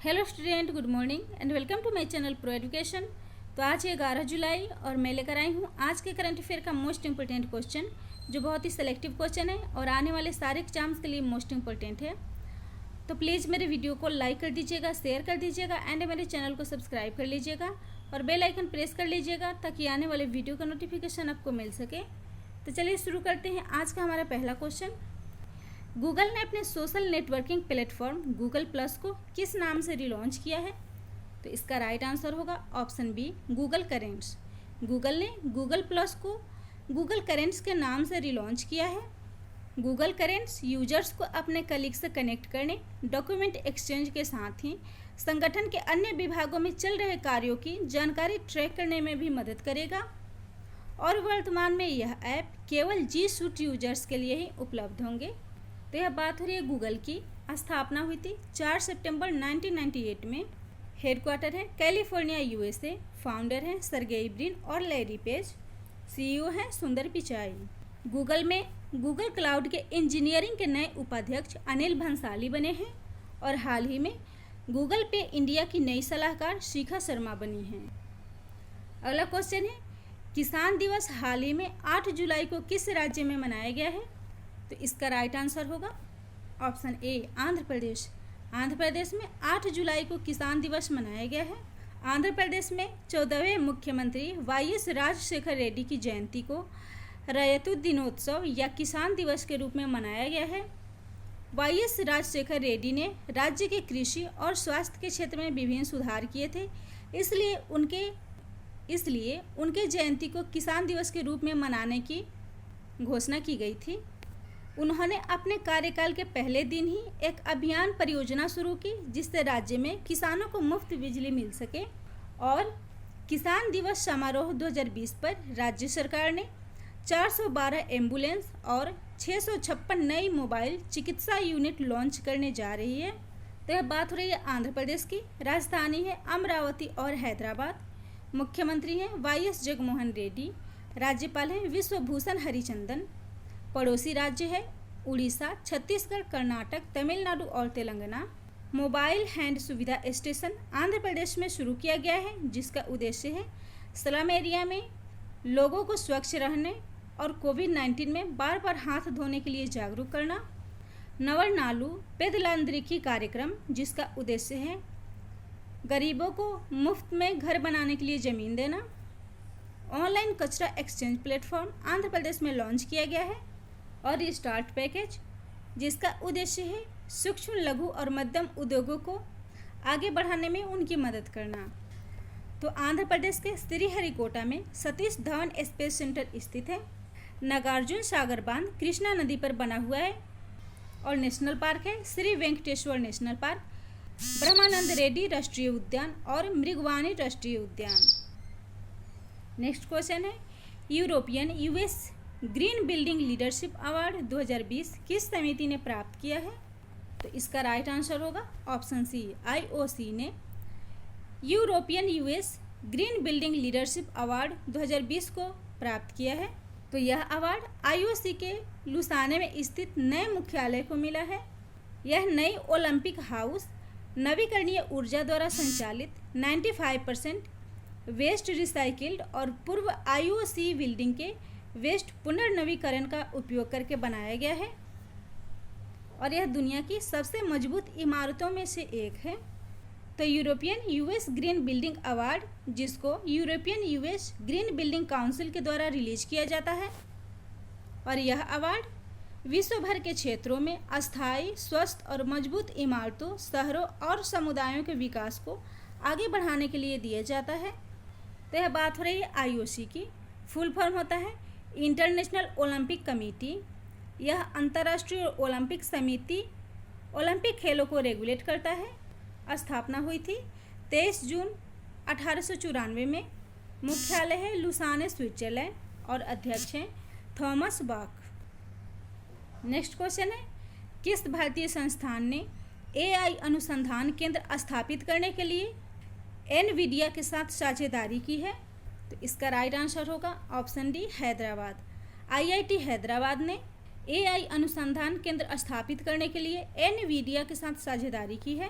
Hello student, good morning and welcome to my channel pro education. तो आज है 11 जुलाई और मैं लेकर आई हूँ आज के करंट अफेयर का मोस्ट इंपॉर्टेंट क्वेश्चन, जो बहुत ही सेलेक्टिव क्वेश्चन है और आने वाले सारे एग्जाम्स के लिए मोस्ट इंपॉर्टेंट है। तो प्लीज़ मेरे वीडियो को लाइक कर दीजिएगा, शेयर कर दीजिएगा एंड मेरे चैनल को सब्सक्राइब कर लीजिएगा और बेल आइकन प्रेस कर लीजिएगा ताकि आने वाले वीडियो का नोटिफिकेशन आपको मिल सके। तो चलिए शुरू करते हैं आज का हमारा पहला क्वेश्चन। गूगल ने अपने social networking platform Google plus को किस नाम से रिलॉन्च किया है? तो इसका राइट आंसर होगा option B, Google currents. Google ने गूगल प्लस को गूगल करेंट्स के नाम से रिलॉन्च किया है। गूगल करेंट्स यूजर्स को अपने कलीग से कनेक्ट करने, डॉक्यूमेंट एक्सचेंज के साथ ही संगठन के अन्य विभागों में चल रहे कार्यों की जानकारी ट्रैक करने में भी मदद करेगा और वर्तमान में यह ऐप केवल जी सूट यूजर्स के लिए ही उपलब्ध होंगे। तो यह बात हो रही है गूगल की। स्थापना हुई थी 4 सितंबर 1998 में। हेडक्वार्टर है कैलिफोर्निया यूएसए। फाउंडर हैं सर्गेई ब्रिन और लैरी पेज। सीईओ हैं सुंदर पिचाई। गूगल में गूगल क्लाउड के इंजीनियरिंग के नए उपाध्यक्ष अनिल भंसाली बने हैं और हाल ही में गूगल पे इंडिया की नई सलाहकार शिखा शर्मा बनी हैं। अगला क्वेश्चन है, किसान दिवस हाल ही में 8 जुलाई को किस राज्य में मनाया गया है? तो इसका राइट आंसर होगा ऑप्शन ए, आंध्र प्रदेश। आंध्र प्रदेश में 8 जुलाई को किसान दिवस मनाया गया है। आंध्र प्रदेश में 14वें मुख्यमंत्री वाईएस राजशेखर रेड्डी की जयंती को रैयतु दिनोत्सव या किसान दिवस के रूप में मनाया गया है। वाईएस राजशेखर रेड्डी ने राज्य के कृषि और स्वास्थ्य के क्षेत्र में विभिन्न सुधार किए थे, इसलिए उनके जयंती को किसान दिवस के रूप में मनाने की घोषणा की गई थी। उन्होंने अपने कार्यकाल के पहले दिन ही एक अभियान परियोजना शुरू की जिससे राज्य में किसानों को मुफ्त बिजली मिल सके और किसान दिवस समारोह 2020 पर राज्य सरकार ने 412 एम्बुलेंस और 656 नई मोबाइल चिकित्सा यूनिट लॉन्च करने जा रही है। तो यह बात हो रही है आंध्र प्रदेश की। राजधानी है अमरावती और हैदराबाद। मुख्यमंत्री हैं वाईएस जगनमोहन रेड्डी। राज्यपाल हैं विश्वभूषण हरिचंदन। पड़ोसी राज्य है उड़ीसा, छत्तीसगढ़, कर्नाटक, तमिलनाडु और तेलंगाना। मोबाइल हैंड सुविधा स्टेशन आंध्र प्रदेश में शुरू किया गया है जिसका उद्देश्य है स्लम एरिया में लोगों को स्वच्छ रहने और कोविड-19 में बार बार हाथ धोने के लिए जागरूक करना। नवरनालू पेदलांद्रिकी कार्यक्रम जिसका उद्देश्य है गरीबों को मुफ्त में घर बनाने के लिए ज़मीन देना। ऑनलाइन कचरा एक्सचेंज प्लेटफॉर्म आंध्र प्रदेश में लॉन्च किया गया है और रिस्टार्ट पैकेज जिसका उद्देश्य है सूक्ष्म, लघु और मध्यम उद्योगों को आगे बढ़ाने में उनकी मदद करना। तो आंध्र प्रदेश के श्रीहरिकोटा में सतीश धवन स्पेस सेंटर स्थित है। नागार्जुन सागर बांध कृष्णा नदी पर बना हुआ है और नेशनल पार्क है श्री वेंकटेश्वर नेशनल पार्क, ब्रह्मानंद रेड्डी राष्ट्रीय उद्यान और मृगवानी राष्ट्रीय उद्यान। नेक्स्ट क्वेश्चन है, European US green building leadership award 2020 किस समिति ने प्राप्त किया है? तो इसका राइट आंसर होगा ऑप्शन सी, आईओसी ने European US green building leadership award 2020 को प्राप्त किया है। तो यह अवार्ड आईओसी के लुसाने में स्थित नए मुख्यालय को मिला है। यह नई ओलंपिक हाउस नवीकरणीय ऊर्जा द्वारा संचालित 95% वेस्ट रिसाइकिल्ड और पूर्व आईओसी बिल्डिंग के वेस्ट पुनर्नवीकरण का उपयोग करके बनाया गया है और यह दुनिया की सबसे मजबूत इमारतों में से एक है। तो European US green building award जिसको European US green building council के द्वारा रिलीज किया जाता है और यह अवार्ड विश्व भर के क्षेत्रों में अस्थायी, स्वस्थ और मजबूत इमारतों, शहरों और समुदायों के विकास को आगे बढ़ाने के लिए दिया जाता है। तो यह बात हो रही है आईओसी की। फुल फॉर्म होता है इंटरनेशनल ओलंपिक कमेटी। यह अंतर्राष्ट्रीय ओलंपिक समिति ओलंपिक खेलों को रेगुलेट करता है। स्थापना हुई थी 23 जून 1894 में। मुख्यालय है लुसाने, स्विट्जरलैंड और अध्यक्ष हैं थॉमस बाक। नेक्स्ट क्वेश्चन है, किस भारतीय संस्थान ने एआई अनुसंधान केंद्र स्थापित करने के लिए एनवीडिया के साथ साझेदारी की है? तो इसका राइट आंसर होगा option D, Hyderabad. IIT Hyderabad ने एआई अनुसंधान केंद्र स्थापित करने के लिए एनवीडिया के साथ साझेदारी की है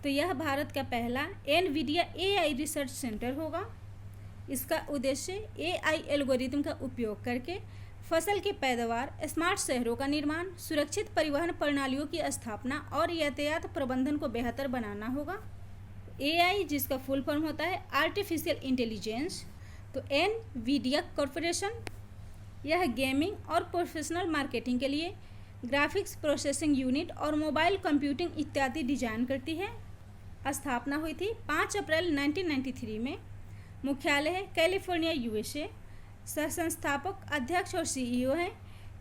तो यह भारत का पहला एनवीडिया एआई रिसर्च सेंटर होगा। इसका उद्देश्य एआई एल्गोरिथम का उपयोग करके फसल की पैदावार, स्मार्ट शहरों का निर्माण, सुरक्षित परिवहन प्रणालियों की स्थापना और यातायात प्रबंधन को बेहतर बनाना होगा। एआई जिसका फुल फॉर्म होता है आर्टिफिशियल इंटेलिजेंस। तो एनवीडिया कॉरपोरेशन यह गेमिंग और प्रोफेशनल मार्केटिंग के लिए ग्राफिक्स प्रोसेसिंग यूनिट और मोबाइल कंप्यूटिंग इत्यादि डिजाइन करती है। स्थापना हुई थी 5 अप्रैल 1993 में। मुख्यालय है कैलिफोर्निया, यूएसए। सह संस्थापक, अध्यक्ष और सीईओ हैं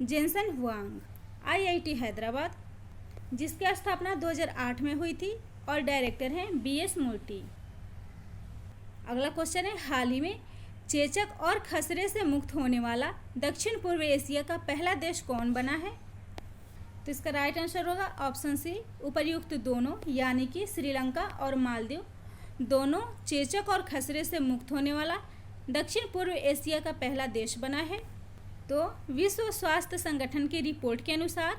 जेनसन हुआंग। आईआईटी हैदराबाद जिसकी स्थापना 2008 में हुई थी और डायरेक्टर हैं बीएस मूर्ति। अगला क्वेश्चन है, हाल ही में चेचक और खसरे से मुक्त होने वाला दक्षिण पूर्व एशिया का पहला देश कौन बना है? तो इसका राइट आंसर होगा ऑप्शन सी, उपर्युक्त दोनों, यानी कि श्रीलंका और मालदीव दोनों चेचक और खसरे से मुक्त होने वाला दक्षिण पूर्व एशिया का पहला देश बना है। तो विश्व स्वास्थ्य संगठन की रिपोर्ट के अनुसार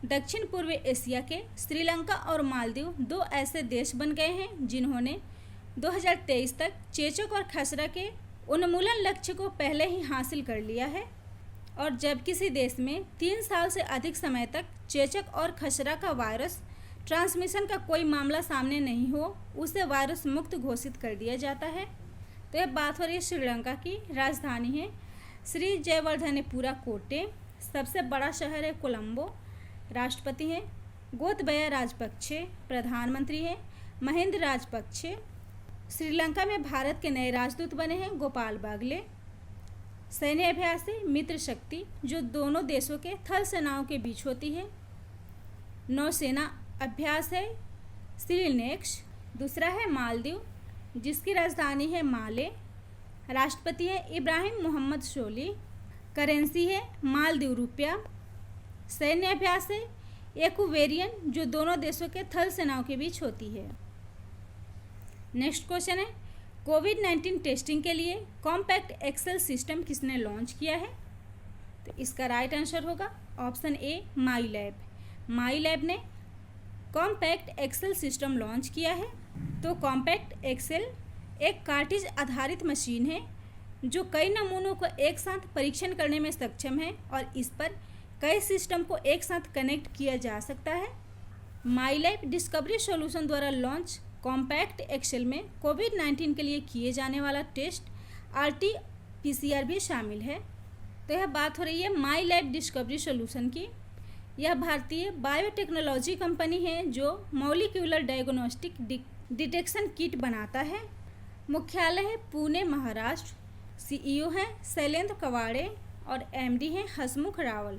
दक्षिण पूर्व एशिया के श्रीलंका और मालदीव 2 ऐसे देश बन गए हैं जिन्होंने 2023 तक चेचक और खसरा के उन्मूलन लक्ष्य को पहले ही हासिल कर लिया है। और जब किसी देश में 3 साल से अधिक समय तक चेचक और खसरा का वायरस ट्रांसमिशन का कोई मामला सामने नहीं हो, उसे वायरस मुक्त घोषित कर दिया जाता है। तो यह बात हो रही है श्रीलंका की। राजधानी है श्री जयवर्धनेपुरा कोटे। सबसे बड़ा शहर है कोलंबो। राष्ट्रपति हैं गोतबया राजपक्षे। प्रधानमंत्री हैं महेंद्र राजपक्षे। श्रीलंका में भारत के नए राजदूत बने हैं गोपाल बागले। सैन्य अभ्यास है मित्र शक्ति, जो दोनों देशों के थल सेनाओं के बीच होती है। नौसेना अभ्यास है सिरिनेक्स। दूसरा है मालदीव जिसकी राजधानी है माले। राष्ट्रपति है इब्राहिम मोहम्मद सोली। करेंसी है मालदीव रुपया। सैन्य अभ्यास है एक्वेरियन, जो दोनों देशों के थल सेनाओं के बीच होती है। नेक्स्ट क्वेश्चन है, कोविड-19 टेस्टिंग के लिए कॉम्पैक्ट एक्सेल सिस्टम किसने लॉन्च किया है? तो इसका राइट आंसर होगा option A, my lab. My lab ने कॉम्पैक्ट एक्सेल सिस्टम लॉन्च किया है। तो कॉम्पैक्ट एक्सेल एक कार्टिज आधारित मशीन है जो कई नमूनों को एक साथ परीक्षण करने में सक्षम है और इस पर कई सिस्टम को एक साथ कनेक्ट किया जा सकता है। माई लैब डिस्कवरी सॉल्यूशन द्वारा लॉन्च कॉम्पैक्ट एक्सेल में कोविड-19 के लिए किए जाने वाला टेस्ट RT-PCR भी शामिल है। तो यह बात हो रही है माई लैब डिस्कवरी सॉल्यूशन की। यह भारतीय बायोटेक्नोलॉजी कंपनी है जो मॉलिक्यूलर डायग्नोस्टिक डिटेक्शन किट बनाता है। मुख्यालय है पुणे, महाराष्ट्र। सीईओ हैं शैलेंद्र कवाड़े और MD हैं हसमुख रावल।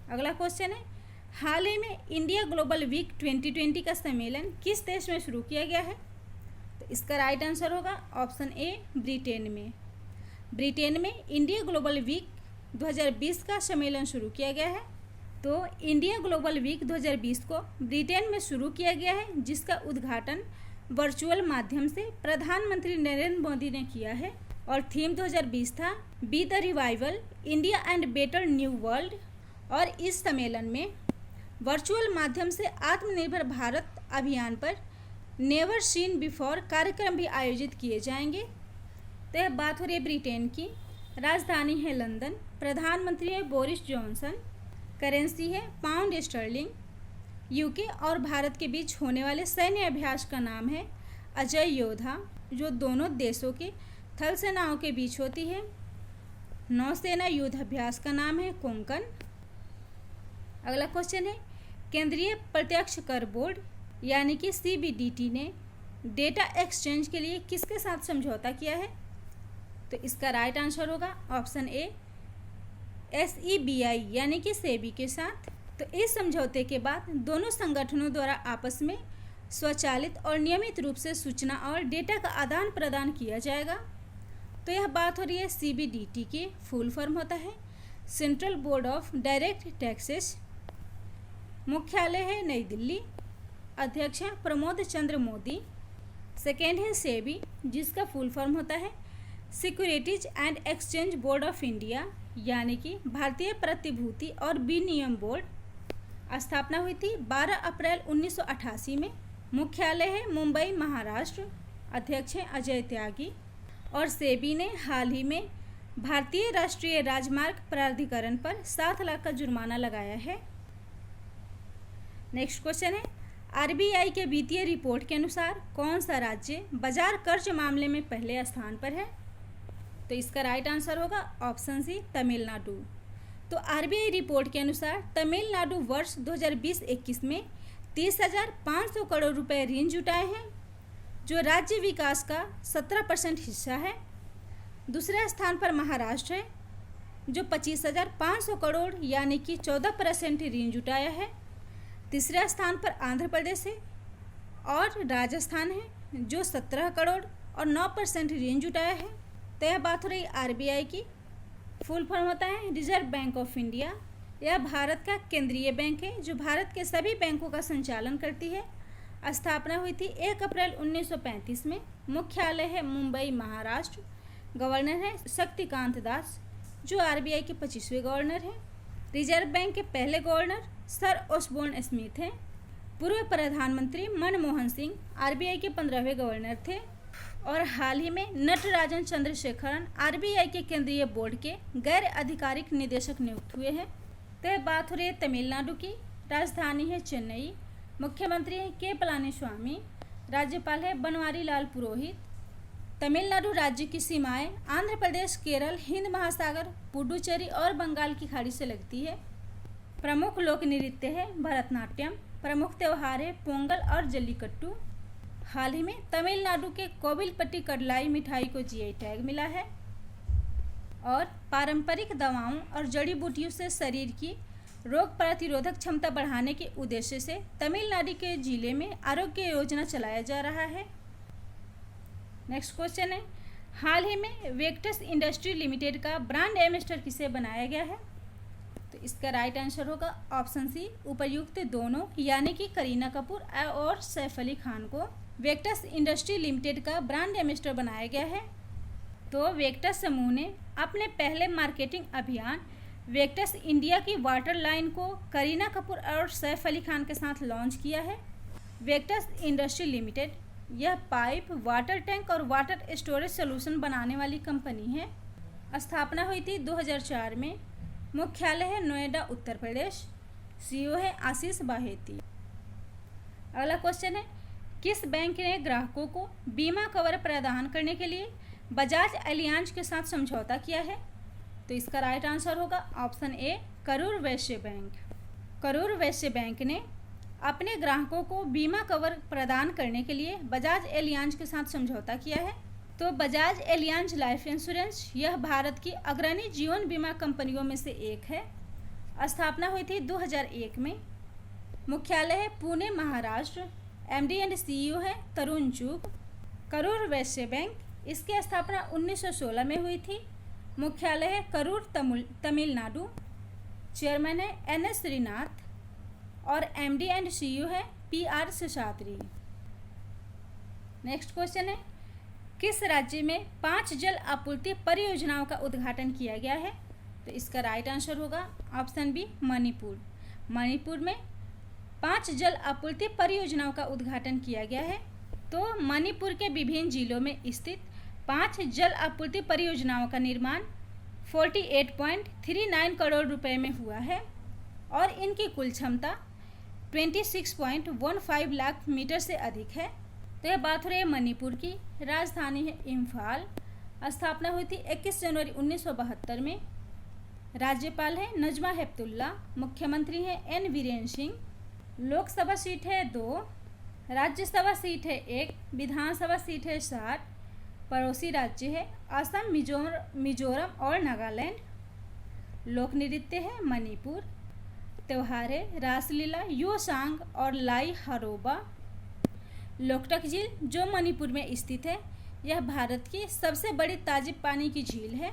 अगला क्वेश्चन है, हाल ही में इंडिया ग्लोबल वीक 2020 का सम्मेलन किस देश में शुरू किया गया है? तो इसका राइट आंसर होगा ऑप्शन ए, ब्रिटेन में। ब्रिटेन में इंडिया ग्लोबल वीक 2020 का सम्मेलन शुरू किया गया है। तो इंडिया ग्लोबल वीक 2020 को ब्रिटेन में शुरू किया गया है, जिसका उद्घाटन वर्चुअल माध्यम से प्रधानमंत्री नरेंद्र मोदी ने किया है और थीम 2020 था be the revival India and better new world. और इस सम्मेलन में वर्चुअल माध्यम से आत्मनिर्भर भारत अभियान पर नेवर सीन बिफोर कार्यक्रम भी आयोजित किए जाएंगे। तो यह बात हो रही है ब्रिटेन की। राजधानी है लंदन। प्रधानमंत्री है बोरिस जॉनसन। करेंसी है पाउंड स्टर्लिंग। यूके और भारत के बीच होने वाले सैन्य अभ्यास का नाम है अजय योद्धा, जो दोनों देशों की थल सेनाओं के बीच होती है। नौसेना युद्धाभ्यास का नाम है कोंकण। अगला क्वेश्चन है, केंद्रीय प्रत्यक्ष कर बोर्ड यानी कि CBDT ने डेटा एक्सचेंज के लिए किसके साथ समझौता किया है? तो इसका राइट आंसर होगा ऑप्शन ए, SEBI यानी कि सेबी के साथ। तो इस समझौते के बाद दोनों संगठनों द्वारा आपस में स्वचालित और नियमित रूप से सूचना और डेटा का आदान प्रदान किया जाएगा। तो यह बात हो रही है CBDT की। फुल फॉर्म होता है central board of direct taxes. मुख्यालय है नई दिल्ली। अध्यक्ष हैं प्रमोद चंद्र मोदी। सेकेंड है सेबी, जिसका फुल फॉर्म होता है securities and exchange board of India, यानी कि भारतीय प्रतिभूति और विनियम बोर्ड। स्थापना हुई थी 12 अप्रैल 1988 में। मुख्यालय है मुंबई महाराष्ट्र, अध्यक्ष हैं अजय त्यागी। और सेबी ने हाल ही में भारतीय राष्ट्रीय राजमार्ग प्राधिकरण पर 7 लाख का जुर्माना लगाया है। नेक्स्ट क्वेश्चन है, आरबीआई के वित्तीय रिपोर्ट के अनुसार कौन सा राज्य बाजार कर्ज मामले में पहले स्थान पर है? तो इसका राइट आंसर होगा ऑप्शन सी, तमिलनाडु। तो आरबीआई रिपोर्ट के अनुसार तमिलनाडु वर्ष 2020-21 में 30,500 करोड़ रुपए ऋण जुटाए हैं, जो राज्य विकास का 17% हिस्सा है। दूसरे स्थान पर महाराष्ट्र है, जो 25,500 करोड़ यानी कि 14% ऋण जुटाया है। तीसरे स्थान पर आंध्र प्रदेश है और राजस्थान है, जो 17 करोड़ और 9% ऋण जुटाया है। तो यह बात हो रही आरबीआई की। फुल फॉर्म होता है रिजर्व बैंक ऑफ इंडिया। यह भारत का केंद्रीय बैंक है, जो भारत के सभी बैंकों का संचालन करती है। स्थापना हुई थी 1 अप्रैल 1935 में। मुख्यालय है मुंबई महाराष्ट्र। गवर्नर है शक्तिकांत दास, जो आरबीआई के 25वें गवर्नर हैं। रिजर्व बैंक के पहले गवर्नर सर ओसबोर्न स्मिथ हैं। पूर्व प्रधानमंत्री मनमोहन सिंह आरबीआई के 15वें गवर्नर थे। और हाल ही में नटराजन चंद्रशेखरन आरबीआई के केंद्रीय बोर्ड के गैर आधिकारिक निदेशक नियुक्त हुए हैं। तो यह बात हो रही है तमिलनाडु की। राजधानी है चेन्नई। मुख्यमंत्री हैं के पलानीस्वामी। राज्यपाल है बनवारी लाल पुरोहित। तमिलनाडु राज्य की सीमाएं आंध्र प्रदेश, केरल, हिंद महासागर, पुडुचेरी और बंगाल की खाड़ी से लगती है। प्रमुख लोक नृत्य है भरतनाट्यम। प्रमुख त्यौहार है पोंगल और जल्लीकट्टू। हाल ही में तमिलनाडु के कोविलपट्टी कड़लाई मिठाई को जीआई टैग मिला है। और पारंपरिक दवाओं और जड़ी बूटियों से शरीर की रोग प्रतिरोधक क्षमता बढ़ाने के उद्देश्य से तमिलनाडु के जिले में आरोग्य योजना चलाया जा रहा है। नेक्स्ट क्वेश्चन है, हाल ही में वेक्टस इंडस्ट्री लिमिटेड का ब्रांड एम्बेसडर किसे बनाया गया है? तो इसका राइट आंसर होगा ऑप्शन सी, उपर्युक्त दोनों यानी कि करीना कपूर और सैफ अली खान को वेक्टस इंडस्ट्री लिमिटेड का ब्रांड एम्बेसडर बनाया गया है। तो वेक्टस समूह ने अपने पहले मार्केटिंग अभियान वेक्टस इंडिया की वाटर लाइन को करीना कपूर और सैफ अली खान के साथ लॉन्च किया है। वेक्टस इंडस्ट्री लिमिटेड यह पाइप, वाटर टैंक और वाटर स्टोरेज सॉल्यूशन बनाने वाली कंपनी है। स्थापना हुई थी 2004 में। मुख्यालय है नोएडा, उत्तर प्रदेश। सीईओ है आशीष बाहेती। अगला क्वेश्चन है, किस बैंक ने ग्राहकों को बीमा कवर प्रदान करने के लिए बजाज एलियांज के साथ समझौता किया है? तो इसका राइट आंसर होगा option A, Karur Vysya bank. Karur Vysya bank ने अपने ग्राहकों को बीमा कवर प्रदान करने के लिए बजाज एलियांज के साथ समझौता किया है। तो बजाज एलियांज लाइफ इंश्योरेंस यह भारत की अग्रणी जीवन बीमा कंपनियों में से एक है। स्थापना हुई थी 2001 में। मुख्यालय है Pune, Maharashtra. MD and CEO है तरुण चुग। करूर वैश्य बैंक, इसकी स्थापना 1916 में हुई थी। मुख्यालय है करूर, तमिलनाडु। चेयरमैन है एनएस श्रीनाथ और एमडी एंड सीईओ है पीआर शेषाद्री। नेक्स्ट क्वेश्चन है, किस राज्य में 5 जल आपूर्ति परियोजनाओं का उद्घाटन किया गया है? तो इसका राइट आंसर होगा ऑप्शन बी, मणिपुर। मणिपुर में 5 जल आपूर्ति परियोजनाओं का उद्घाटन किया गया है। तो मणिपुर के विभिन्न जिलों में स्थित 5 जल आपूर्ति परियोजनाओं का निर्माण 48.39 करोड़ रुपए में हुआ है और इनकी कुल क्षमता 26.15 लाख मीटर से अधिक है। तो यह बात हो रही है मणिपुर की। राजधानी है इम्फाल। स्थापना हुई थी 21 जनवरी 1972 में। राज्यपाल है नजमा हेपतुल्ला। मुख्यमंत्री हैं एन वीरेन सिंह। लोकसभा सीट है 2, राज्यसभा सीट है 1, विधानसभा सीट है 7। पड़ोसी राज्य है असम, मिजोरम और नागालैंड। लोक नृत्य है मणिपुर। त्यौहार है रासलीला, योसांग और लाई हरोबा। लोकटक झील जो मणिपुर में स्थित है, यह भारत की सबसे बड़ी ताजे पानी की झील है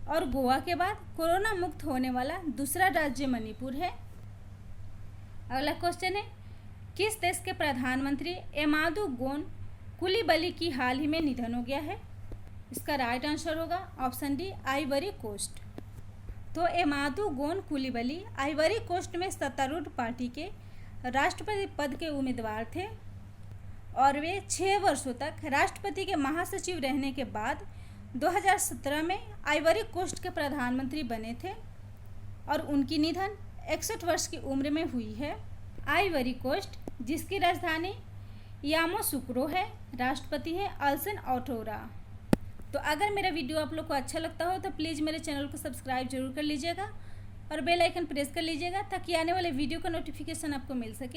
और गोवा के बाद कोरोना मुक्त होने वाला दूसरा राज्य मणिपुर है। अगला क्वेश्चन है, किस देश के प्रधानमंत्री एमादू गोन कुलीबली की हाल ही में निधन हो गया है? इसका राइट आंसर होगा ऑप्शन डी, आइवरी कोस्ट। तो एमादू गोन कुलीबली आइवरी कोस्ट में सत्तारूढ़ पार्टी के राष्ट्रपति पद के उम्मीदवार थे और वे 6 वर्षों तक राष्ट्रपति के महासचिव रहने के बाद 2017 में आइवरी कोस्ट के प्रधानमंत्री बने थे और उनकी निधन 61 वर्ष की उम्र में हुई है। आइवरी कोस्ट, जिसकी राजधानी यामोसुक्रो है, राष्ट्रपति है अल्सन ओटोरा। तो अगर मेरा वीडियो आप लोग को अच्छा लगता हो तो प्लीज़ मेरे चैनल को सब्सक्राइब जरूर कर लीजिएगा और बेल आइकन प्रेस कर लीजिएगा ताकि आने वाले वीडियो का नोटिफिकेशन आपको मिल सके।